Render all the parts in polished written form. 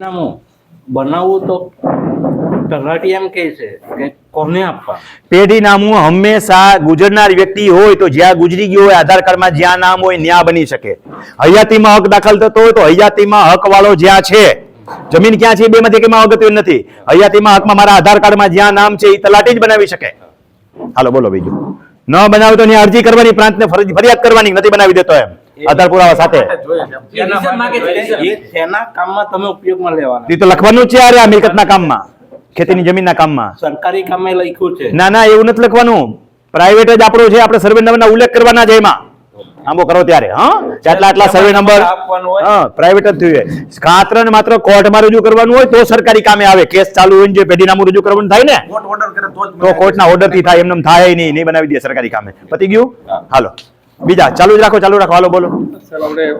નામું બનાવવું તો તલાટી એમ કહે છે કે કોને આપવા? પેઢીનામું હંમેશા ગુજરનાર વ્યક્તિ હોય તો જ્યાં ગુજરી ગયો હોય આધાર કાર્ડમાં જ્યાં નામ હોય ત્યાં બની શકે. હયાતીમાં હક દાખલ થતો હોય તો હયાતીમાં હક વાળો જ્યાં છે, જમીન ક્યાં છે બે માંથી કેમાં અગત્ય નથી. હયાતીમાં હકમાં મારા આધાર કાર્ડમાં જ્યાં નામ છે એ તલાટી જ બનાવી શકે. હાલો બોલો બીજું. ન બનાવે તો ત્યાં અરજી કરવાની, પ્રાંતને ફરિયાદ કરવાની, નથી બનાવી દેતો એમ આધાર પુરાવા સાથે. શેના કામમાં તમે ઉપયોગમાં લેવાના? એ તો લખવાનું જ છે યાર, આ મિલકતના કામમાં, ખેતીની જમીનના કામમાં. સરકારી કામે લખ્યું છે. ના ના એવું નથી લખવાનું. પ્રાઇવેટ જ આપણો છે, આપણે સર્વે નંબરના ઉલ્લેખ કરવાના છે એમાં. આંબો કરો ત્યારે આટલા સર્વે નંબર પ્રાઇવેટ જ થયું. માત્ર ને માત્ર કોર્ટમાં રજૂ કરવાનું હોય તો સરકારી કામે આવે. કેસ ચાલુ હોય જે પેઢીનામું રજૂ કરવાનું થાય ને તો કોર્ટના ઓર્ડર થી થાય, એમને થાય નહીં બનાવી દે સરકારી કામે. પતી ગયું? હાલો બીજા ચાલુ જ રાખો, ચાલુ રાખો. હાલો બોલો.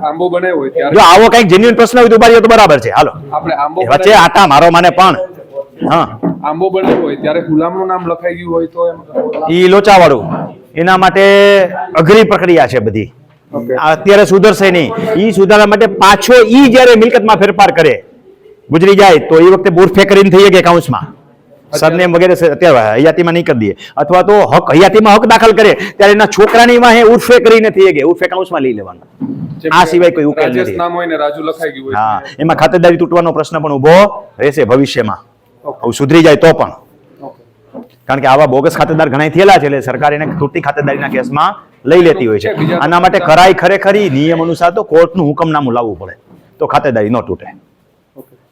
આંબો બનાવ્યો હોય ત્યારે જો આવો કઈક જેન્યુઇન પ્રશ્ન હોય તો ઉભા રહ્યો તો બરાબર છે. હાલો આપણે આંબો વચ્ચે આટા મારો મને પણ આંબો બનાવ્યો હોય ત્યારે ગુલામનું નામ લખાઈ ગયું હોય તો એમ ઈ લોચા વાળું, એના માટે અઘરી પ્રક્રિયા છે બધી. અત્યારે સુધરશે નહીં. ઈ સુધારવા માટે પાછો ઈ જયારે મિલકતમાં ફેરફાર કરે, ગુજરી જાય તો એ વખતે બુરફે કરીને થઈ ગયા એકાઉન્ટમાં, સરનેમ વગેરે અત્યારે હયાતીમાં નહીં કરી દે. અથવા તો હક હયાતીમાં હક દાખલ કરે ત્યારે એના છોકરાની વાહે ઉર્ફે કરીને થઈ ગયા, ઉર્ફે એકાઉન્ટમાં લઈ લેવાના. આ સિવાય કોઈ ઉકેલ રાજેશ નથી. નામ હોય ને રાજુ લખાઈ ગયું હોય હા, એમાં ખાતેદારી તૂટવાનો પ્રશ્ન પણ ઉભો રહેશે ભવિષ્યમાં. સુધરી જાય તો પણ, કારણ કે આવા બોગસ ખાતેદાર ઘણા થયેલા છે, એટલે સરકાર એને તૂટતી ખાતેદારીના કેસમાં લઈ લેતી હોય છે. આના માટે કરાઈ ખરેખરી નિયમ અનુસાર તો કોર્ટનું હુકમનામું લાવવું પડે તો ખાતેદારી ન તૂટે.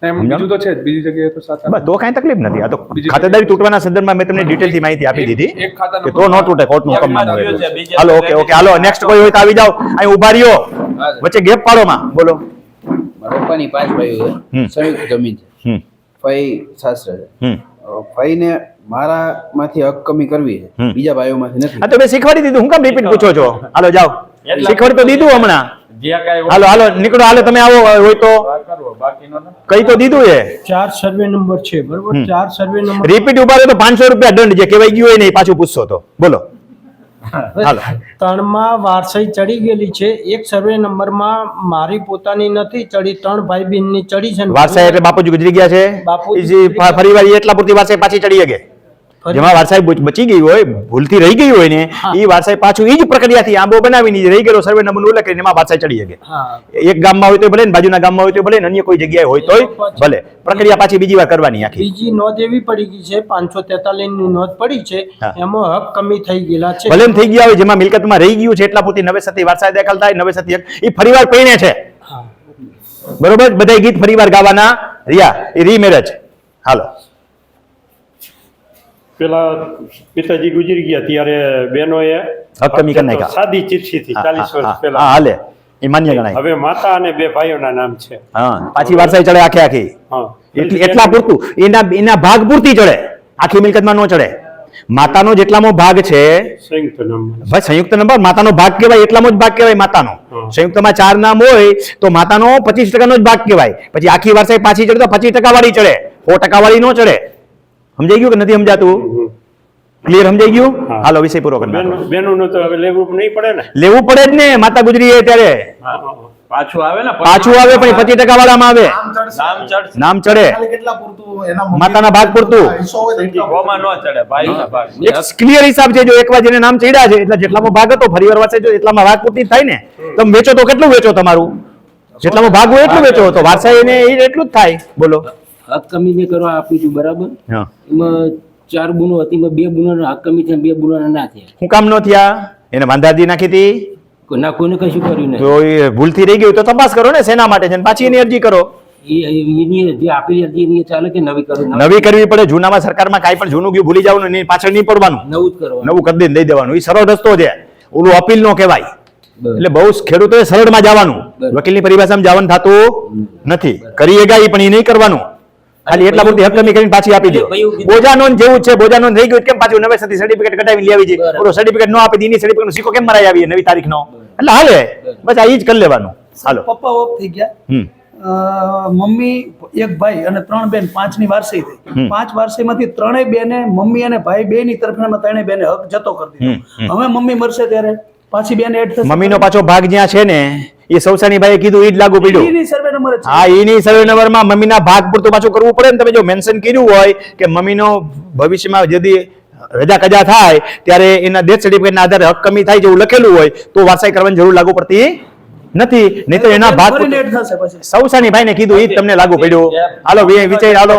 એમ બીજું તો છે જ, બીજી જગ્યાએ તો સાચા બસ તો કઈ તકલીફ નથી. આ તો ખાતેદારી તૂટવાના સંદર્ભમાં મેં તમને ડિટેલથી માહિતી આપી દીધી કે તો ન તૂટે કોર્ટનું હુકમનામું હોય. હાલો ઓકે ઓકે હાલો નેક્સ્ટ કોઈ હોય તો આવી જાઓ. અહીં ઉભા રહ્યો, વચ્ચે ગેપ પાડોમાં બોલો. પપ્પાની 5 ભાઈઓ છે, સંયુક્ત જમીન છે, ભાઈ શાસ્ત્ર છે. ભાઈને મારામાંથી હક કમી કરવી છે, બીજા ભાઈઓમાંથી નથી. આ તો મેં શીખવાડી દીધું, હું કામ રિપીટ પૂછો છો? હાલો જાઓ, શીખવાડી તો દીધું હમણાં. હાલો હાલો નીકળો, હાલો તમે આવો હોય તો કઈ તો દીધું એ 4 સર્વે નંબર છે બરોબર. 4 સર્વે નંબર રિપીટ ઉભા રહ્યો તો 500 રૂપિયા દંડ, જે કહેવાય ગયું હોય ને એ પાછું પૂછશો તો બોલો. હાલો 3માં વારસાઈ ચડી ગયેલી છે. એક સર્વે નંબરમાં મારી પોતાની નથી ચડી, 3 ભાઈ બહેન ની ચડી છે. વારસાઈ એટલે બાપુજી ગુજરી ગયા છે, ફરી વાર એટલા પૂરતી વારસાઈ પાછી ચડી શકે. જેમાં વારસાઈ બચી ગઈ હોય, ભૂલથી રહી ગઈ હોય ને એ વારસાઈ પાછું એ જ પ્રક્રિયાથી આંબો બનાવીને રહી ગયેલો સર્વે નંબર ઉલ્લેખ કરીને એમાં વારસાઈ ચડી શકે. એક ગામમાં હોય તો ભલે, બાજુના ગામમાં હોય તો ભલે, અન્ય કોઈ જગ્યાએ હોય તોય ભલે, પ્રક્રિયા પાછી બીજી વાર કરવાની. આખી બીજી નોંધ એવી પડી ગઈ છે, 543 ની નોંધ પડી છે, એમાં હક કમી થઈ ગયેલા છે. ભલે થઈ ગયા હોય, જેમાં મિલકતમાં રહી ગયું છે એટલા પૂરતી નવેસરથી વારસાઈ દાખલ થાય, નવેસરથી એ ફરીવાર પૈણે છે. બરોબર, બધા ગીત ફરીવાર ગાવાના રહ્યા, એ રીમેરેજ. હાલો પેલા પિતાજી ગુજરી ગયા ત્યારે બહેનોએ હક કમી કરી નાખ્યા. સાદી ચિઠ્ઠીથી 40 વર્ષ પહેલા. હા હાલે, એ માન્ય ગણાય. હવે માતા અને 2 ભાઈઓના નામ છે. હા, પાછી વારસાઈ ચડે આખે આખી. હા, એટલા પૂરતું, એના ભાગ પૂરતી ચડે, આખી મિલકતમાં ન ચડે. માતાનો જેટલામાં ભાગ છે, સંયુક્ત નંબર. ભાઈ સંયુક્ત નંબર માતાનો ભાગ કહેવાય, એટલામાં જ ભાગ કહેવાય માતાનો. સંયુક્તમાં 4 નામ હોય તો માતાનો 25% જ ભાગ કહેવાય. પછી આખી વારસાઈ પાછી ચડે તો 25% વાળી ચડે, 4% વાળી ન ચડે. સમજાઈ ગયું કે નથી સમજાતું? ક્લિયર સમજાઈ ગયું? હાલો વિષય પૂરો કરી નાખો. બેનોનું તો હવે લેવું નહીં પડે ને? લેવું પડે જ ને, માતા ગુજરી ત્યારે પાછું આવે ને, પાછું આવે, પણ 25% વાળામાં આવે, નામ ચડે, માતાના ભાગ પૂરતું. ગોમાં ન ચડે, ભાઈના ભાગ. એક ક્લિયર હિસાબ છે, જો એકવાર જેને નામ ચડ્યા છે એટલે જેટલામાં ભાગ હતો ફરીવાર વારસાઈ જો એટલામાં ભાગ પૂરતી થાય ને, તમે વેચો તો કેટલું વેચો, તમારું જેટલામાં ભાગ હોય એટલું વેચો, તો વારસાઈ એને એટલું જ થાય. બોલો. હક કમી મેં કરવા આપી હતું બરાબર. એમાં 4 ગુનો હતી, 2 ગુનાના હક કમી થયા, 2 ગુનાના ના થયા. શું કામ ન થયા? એને વાંધારજી નાખી હતી, ના કોઈને કશું કર્યું નહીં. તો એ ભૂલથી રહી ગયું તો તપાસ કરો ને શેના માટે છે, પાછી એની અરજી કરો. એની જે આપેલી અરજી એની ચાલે કે નવી કરવી? નવી કરવી પડે. જૂનામાં સરકારમાં કાંઈ પણ જૂનું ગયું ભૂલી જવાનું, એની પાછળ નહીં પડવાનું, નવું જ કરવાનું, નવું કરી દઈને દઈ દેવાનું. એ સરળ રસ્તો છે, ઓલું અપીલ નો કહેવાય. એટલે બહુ ખેડૂતોએ સરળમાં જવાનું, વકીલની પરિભાષામાં જવાનું થતું નથી. કરી એગાઈ પણ એ નહીં કરવાનું, ખાલી એટલા પૂરતી હક કમી કરીને પાછી આપી દો. બોજા નોંધ જેવું છે, બોજા નોંધ રહી ગયું કેમ પાછું નવેસરથી સર્ટિફિકેટ કઢાવી લેવી છે. ઓલો સર્ટિફિકેટ ન આપી દીની સર્ટિફિકેટનો સિક્કો કેમ મરાઈ આવી નવી તારીખનો? એટલે હાલે, બસ આ ઈ જ કરી લેવાનું. હાલો પપ્પા ઓફ થઈ ગયા, મમ્મી એક ભાઈ અને 3 બેન, 5 ની વારસાઈ થઈ. 5 વારસાઈમાંથી 3 બેને મમ્મી અને ભાઈ 2 ની તરફેણમાં 3 બેને હક જતો કરી દીધો. હવે મમ્મી મરશે ત્યારે પાછી બેન એડ થશે. મમ્મીનો પાછો ભાગ જ્યાં છે ને એ સૌસાની ભાઈએ કીધું ઈ જ લાગુ પડ્યું. ઈની સર્વે નંબર જ છે. હા, એની સર્વે નંબરમાં મમ્મીના ભાગ પૂરતું પાછું કરવું પડે ને. તમે જો મેન્શન કર્યું હોય કે મમ્મીનો ભવિષ્યમાં ଯଦି રજા કજા થાય ત્યારે એના ડેથ સર્ટિફિકેટના આધારે હક કમી થાય જેવું લખેલું હોય તો વારસાઈ કરવાની જરૂર લાગુ પડતી નથી. નહીં તો એના ભાગ ફરીને એડ થશે પછી. સૌસાની ભાઈને કીધું ઈ જ તમને લાગુ પડ્યું. હાલો વિચાર હાલો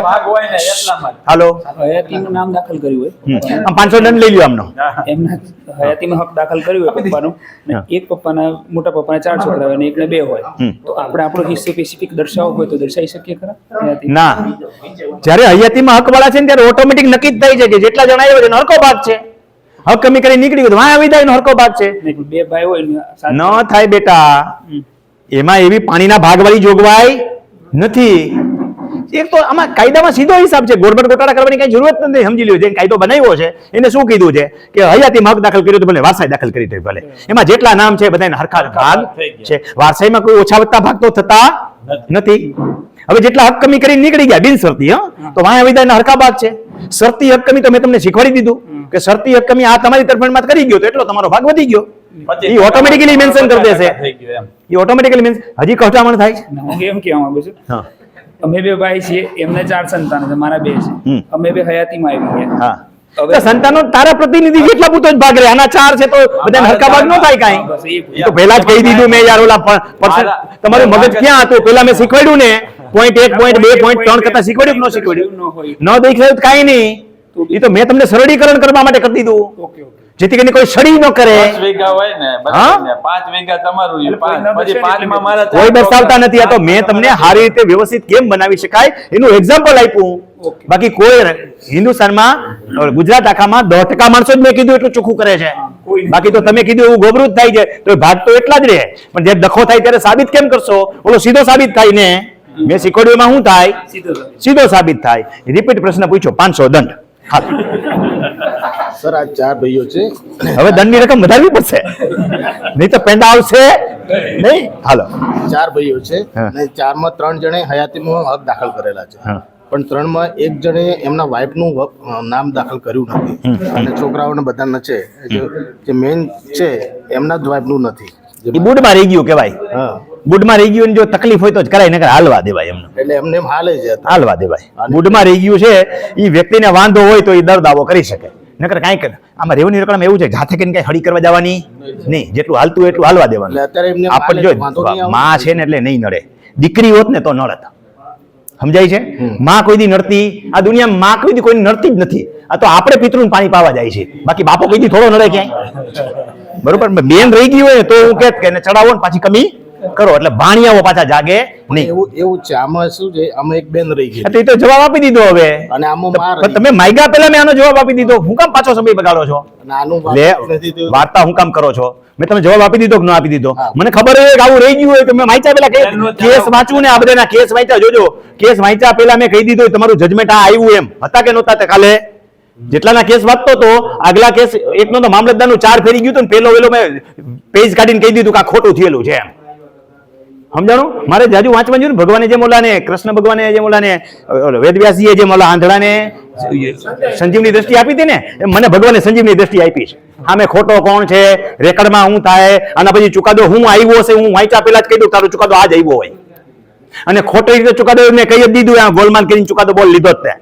હાલો હયાતીનું નામ દાખલ કર્યું હોય આમ 500 દંડ લઈ લ્યો આમનો. એમના હયાતીમાં હક દાખલ કર્યું હોય પપ્પાનું ને એક પપ્પાના મોટા પપ્પાના 4 છોકરા હોય ને એકને 2 હોય તો આપણે આપણો હિસ્સો સ્પેસિફિક દર્શાવવો હોય તો દર્શાવી શકીએ ખરા હયાતી? ના, જ્યારે હયાતીમાં હકવાળા છે ને ત્યારે ઓટોમેટિક નક્કી જ થઈ જાય કે જેટલા જણા આવ્યો છે એનો હરકો ભાગ છે. હક કમી કરી નીકળી ગયો તો વાંહે આવી જાય એનો હરકો ભાગ છે. નહીં, 2 ભાઈ હોય ને ન થાય બેટા, એમાં એવી પાણીના ભાગવાળી જોગવાઈ નથી. એક તો આમાં કાયદામાં સીધો હિસાબ છે. ગોળબટ ગોટાળા કરવાની કઈ જરૂરત નથી. સમજી લ્યો, જે કાયદો બનાવ્યો છે એને શું કીધું છે કે હયાતીમાં હક દાખલ કર્યો તો ભલે, વારસાઈ દાખલ કરી તો ભલે. એમાં જેટલા નામ છે બધાના હરખા ભાગ છે. વારસાઈમાં કોઈ ઓછા વધતા ભાગ તો થતા નથી. હવે જેટલા હક કમી કરી નીકળી ગયા બિનશરતી, તો વાંહે વિદાયના હરખા ભાગ છે. શરતી હક કમી તો મેં તમને શીખવાડી દીધું કે શરતી હક કમી આ તમારી તરફેણમાં કરી ગયો તો એટલો તમારો ભાગ વધી ગયો. એ ઓટોમેટિકલી મેન્શન કરી દેશે. એ ઓટોમેટિકલી મેન્શન. હજી કઢામણ થાય છે. હું એમ કહેવા માંગુ છું અમે 2 ભાઈ છીએ, એમને 4 સંતાન છે, મારા 2 છે. અમે 2 હયાતીમાં આવી ગયા. હા, તો સંતાનો તારા પ્રતિનિધિ જેટલા પૂતો જ ભાગ રહે. આના 4 છે તો બધાને હરકા ભાગ ન થાય કાંઈ. એ તો પહેલા જ કહી દીધું મેં યાર. ઓલા તમારું મગજ ક્યાં હતું? પહેલા મેં શીખવાડ્યું ને. પોઈન્ટ 1, પોઈન્ટ 2, પોઈન્ટ 3 કરતા શીખવાડ્યું કે ન શીખવાડ્યું? ન દેખાયું કાંઈ નહીં. એ તો મેં તમને સરળીકરણ કરવા માટે કરી દીધું જેથી કરીને કોઈ સડી ન કરે. 5 વીઘા હોય ને બધાને 5 વીઘા તમારું છે, 5 પછી 5 માં મારા કોઈ દર્શાવતા નથી. આ તો મેં તમને સારી રીતે વ્યવસ્થિત કેમ બનાવી શકાય એનું એક્ઝામ્પલ આપ્યું. બાકી કોઈ હિન્દુસ્તાનમાં ગુજરાત આખામાં 10% માણસો જ મેં કીધું એટલું ચોખ્ખું કરે છે. બાકી તો તમે કીધું એવું ગોબરું જ થાય છે તો ભાગ તો એટલા જ રહે. પણ જ્યારે દખો થાય ત્યારે સાબિત કેમ કરશો? ઓલો સીધો સાબિત થાય ને. મેં શીખવાડ્યું એમાં શું થાય? સીધો સાબિત થાય. રિપીટ પ્રશ્ન પૂછો, 500 દંડ. સર, આ 4 ભાઈઓ છે. હવે દંડની રકમ વધારવી પડશે, નહીં તો પેંડા આવશે નહીં. હાલો, 4 ભાઈઓ છે અને 4 માં 3 જણે હયાતીમાં હક દાખલ કરેલા છે. પણ 3 માં એક જણે એમના વાઇફનું નામ દાખલ કર્યું નથી અને છોકરાઓને બધાને છે. જે મેઇન છે એમના જ વાઇફનું નથી. એ બુડમાં રહી ગયું કહેવાય. બુડમાં રહી ગયું, જો તકલીફ હોય તો જ કરાય, નકર હાલવા દેવાય. એમને એટલે એમને એમ હાલે છે, હાલવા દેવાય. બુડમાં રહી ગયું છે એ વ્યક્તિને વાંધો હોય તો એ દર દાવો કરી શકે. નકર કાંઈ કરે. આમાં રેવન્યુ રકમ એવું છે જાતે કરીને કઈ હળી કરવા જવાની નહીં. જેટલું હાલતું હોય એટલું હાલવા દેવાનું. અત્યારે એમને આપણે જો માં છે ને એટલે નહીં નડે. દીકરી હોત ને તો નડત. સમજાય છે? માં કોઈ દી નડતી, આ દુનિયામાં માં કોઈ દી કોઈ નડતી જ નથી. આ તો આપણે પિતૃને પાણી પાવા જાય છે. બાકી બાપો કોઈ દી થોડો નડે ક્યાંય? બરોબર. બેન રહી ગઈ હોય તો હું કે એને ચડાવો ને પાછી કમી કરો એટલે ભાણિયાઓ પાછા જાગે નહીં. એવું છે. આમાં શું છે, આમાં એક બેન રહી ગઈ. તો એ તો જવાબ આપી દીધો. હવે અને આમાં પણ તમે માગ્યા પહેલા મેં આનો જવાબ આપી દીધો. હું કામ પાછો સમય બગાડો છો? વાર્તા હું કામ કરો છો? મેં તમે જવાબ આપી દીધો કે ન આપી દીધો? મને ખબર હોય કે આવું રહી ગયું હોય તો મેં વાંચ્યા પેલા કેસ વાંચવું ને. આ બધાના કેસ વાંચ્યા. જોજો, કેસ વાંચ્યા પેલા મેં કહી દીધું તમારું જજમેન્ટ આ આવ્યું એમ હતા કે નહોતા. તે કાલે જેટલાના કેસ વાંચતો તો આગલા કેસ એકનો તો મામલતદારનું 4 ફેરી ગયું તો પેલો મેં પેજ કાઢીને કહી દીધું કે આ ખોટું થયેલું છે એમ. સમજાણું? મારે જાજુ વાંચવા જોયું ને. ભગવાને જેમ ઓલાને કૃષ્ણ ભગવાને જેમ ઓલાને વેદવ્યાસજીએ જેમ ઓલા આંધળાને સંજીવની દ્રષ્ટિ આપી હતી ને એમ મને ભગવાને સંજીવની દ્રષ્ટિ આપી છે. આમે ખોટો કોણ છે, રેકર્ડમાં શું થાય, આના પછી ચુકાદો હું આવ્યો હશે, હું વાંચ્યા પેલા જ કહી દઉં તારો ચુકાદો આજ આવ્યો હોય. અને ખોટી રીતે ચુકાદો મેં કહી જ દીધું, ગોલમાલ કરીને ચુકાદો બોલ લીધો જ તે.